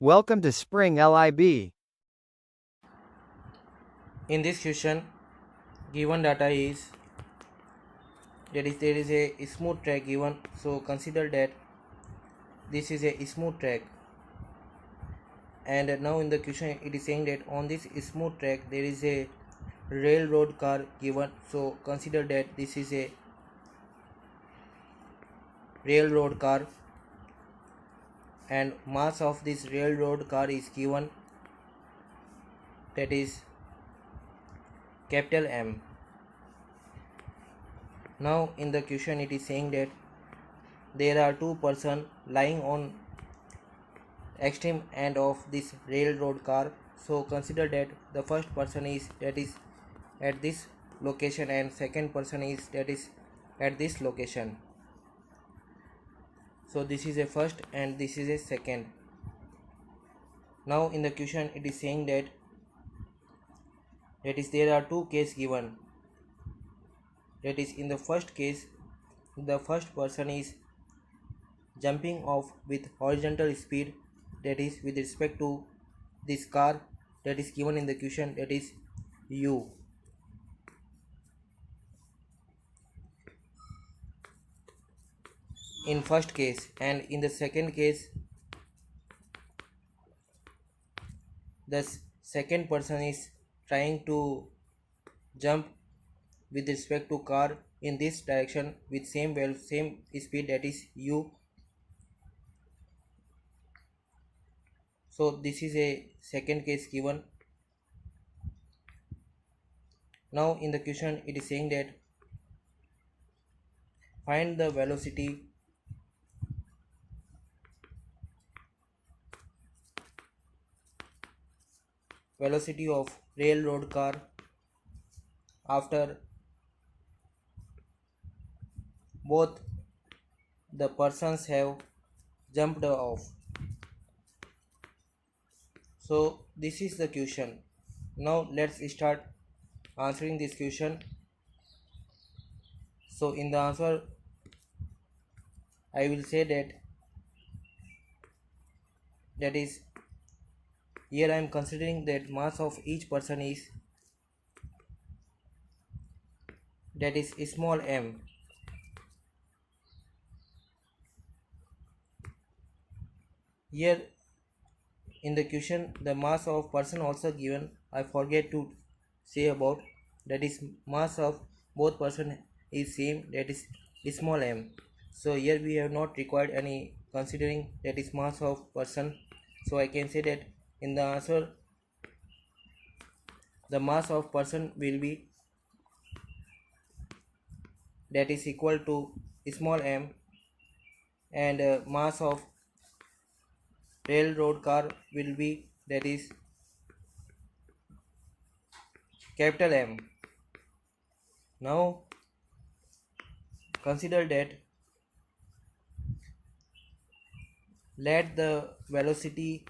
Welcome to Spring Lib. In this question, given data is there is a smooth track given, so consider that this is a smooth track, and now in the question it is saying that on this smooth track there is a railroad car given, so consider that this is a railroad car and mass of this railroad car is given, that is capital M. Now in the question it is saying that there are two persons lying on extreme end of this railroad car, so consider that the first person is that is at this location and second person is that is at this location. So this is a first and this is a second. Now in the question it is saying that there are two cases given, that is in the first case the first person is jumping off with horizontal speed, that is with respect to this car that is given in the question, that is u. In first case, and in the second case the second person is trying to jump with respect to car in this direction with same speed, that is u. So this is a second case given. Now in the question it is saying that find the velocity of railroad car after both the persons have jumped off. So this is the question. Now let's start answering this question. So in the answer I will say that is here I am considering that mass of each person is that is small m. Here in the question the mass of person also given, I forget to say about, that is mass of both person is same, that is small m. So here we have not required any considering that is mass of person, so I can say that in the answer the mass of person will be that is equal to small m, and mass of railroad car will be that is capital M. Now consider that let the velocity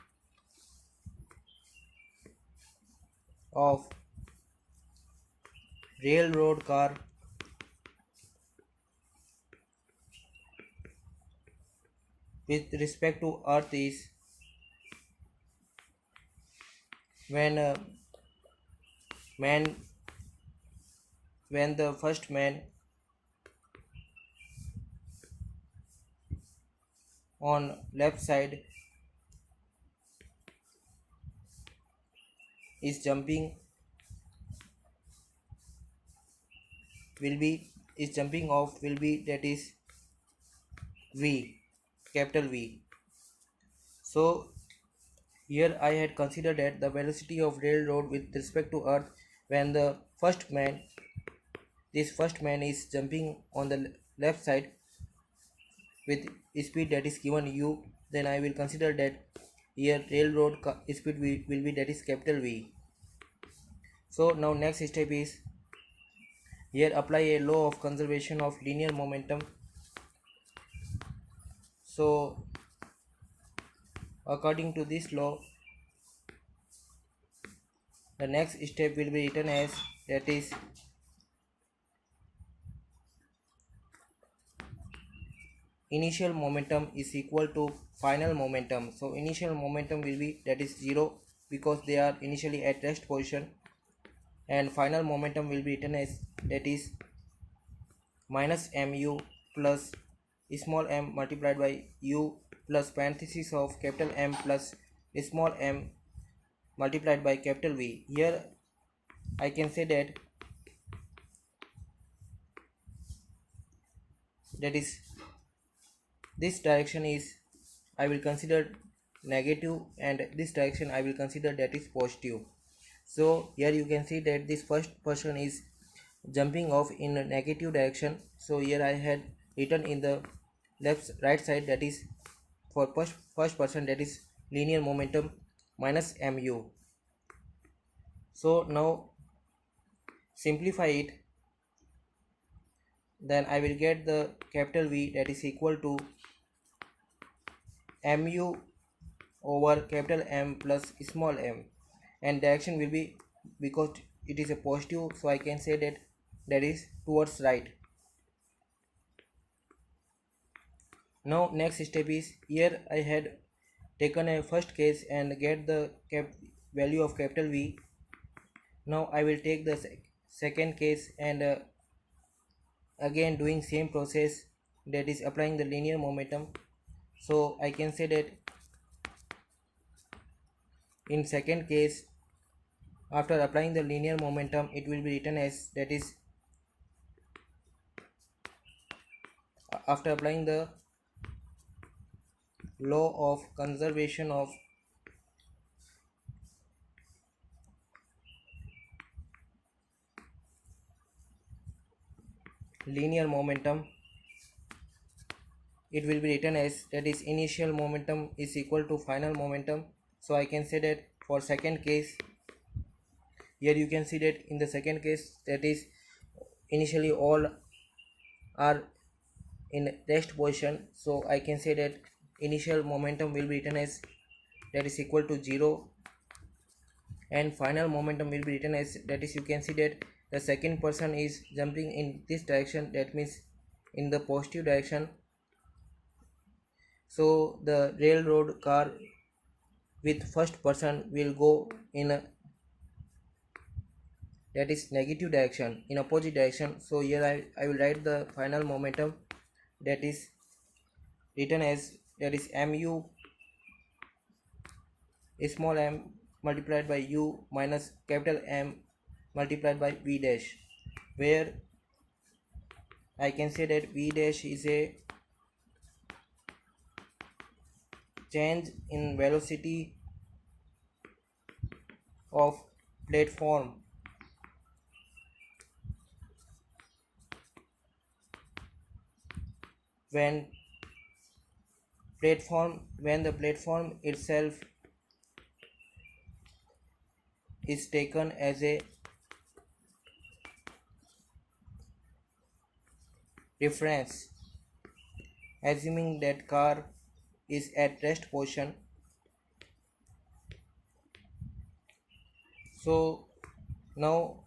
of railroad car with respect to earth is when man when the first man on left side is jumping off will be that is v, capital V. So here I had considered that the velocity of railroad with respect to earth when the first man is jumping on the left side with speed that is given u, then I will consider that here railroad speed will be that is capital V. So now next step is here apply a law of conservation of linear momentum. So according to this law the next step will be written as that is initial momentum is equal to final momentum. So initial momentum will be that is 0 because they are initially at rest position, and final momentum will be written as that is minus mu plus small m multiplied by u plus parenthesis of capital M plus small m multiplied by capital V. Here I can say that is this direction is I will consider negative, and this direction I will consider that is positive. So here you can see that this first person is jumping off in a negative direction. So here I had written in the right side that is for first person that is linear momentum minus mu. So now simplify it, then I will get the capital V that is equal to mu over capital M plus small m, and direction will be, because it is a positive, so I can say that is towards right. Now next step is, here I had taken a first case and get the value of capital V. Now I will take the second case and again doing same process, that is applying the linear momentum. So I can say that in second case, after applying the linear momentum, it will be written as that is after applying the law of conservation of linear momentum, it will be written as that is initial momentum is equal to final momentum. So I can say that for second case, here you can see that in the second case, that is initially all are in rest position, so I can say that initial momentum will be written as that is equal to 0, and final momentum will be written as that is, you can see that the second person is jumping in this direction, that means in the positive direction. So the railroad car with first person will go in a that is negative direction, in opposite direction. So here I will write the final momentum that is written as that is mu small m multiplied by u minus capital M multiplied by v dash, where I can say that v dash is a change in velocity of platform when the platform itself is taken as a reference, assuming that car is at rest position. So now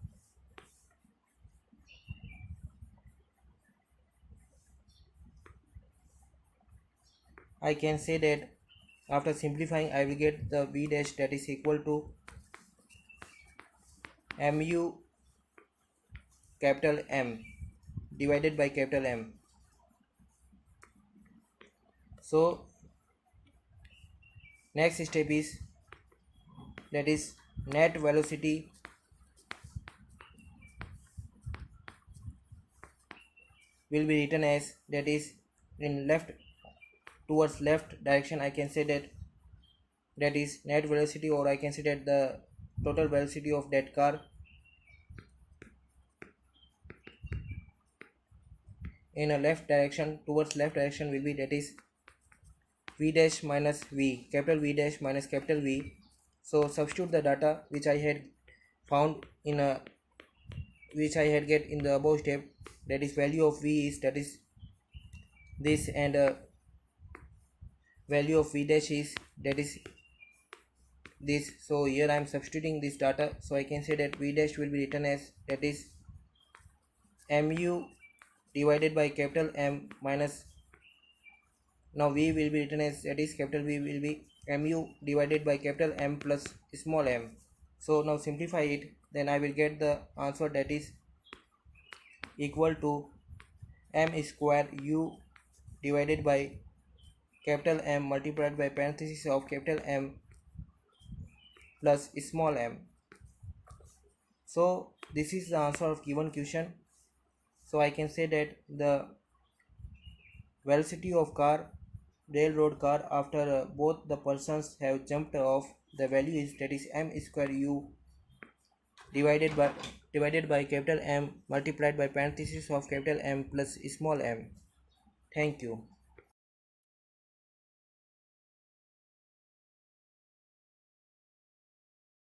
I can say that after simplifying I will get the v dash that is equal to mu capital M divided by capital M. So next step is that is net velocity will be written as that is in left towards left direction. I can say that is net velocity, or I can say that the total velocity of that car in a left direction, towards left direction will be that is v dash minus v, capital V dash minus capital V. So substitute the data which I had found in a which I had get in the above step, that is value of v is that is this, and value of v dash is that is this. So here I am substituting this data, so I can say that v dash will be written as that is mu divided by capital M minus Now V will be written as, that is capital V will be mu divided by capital M plus small m. So now simplify it, then I will get the answer, that is equal to m square u divided by capital M multiplied by parenthesis of capital M plus small m. So this is the answer of given question. So I can say that the velocity of car, railroad car, after both the persons have jumped off, the value is, that is m square u divided by capital M multiplied by parenthesis of capital M plus small m. Thank you.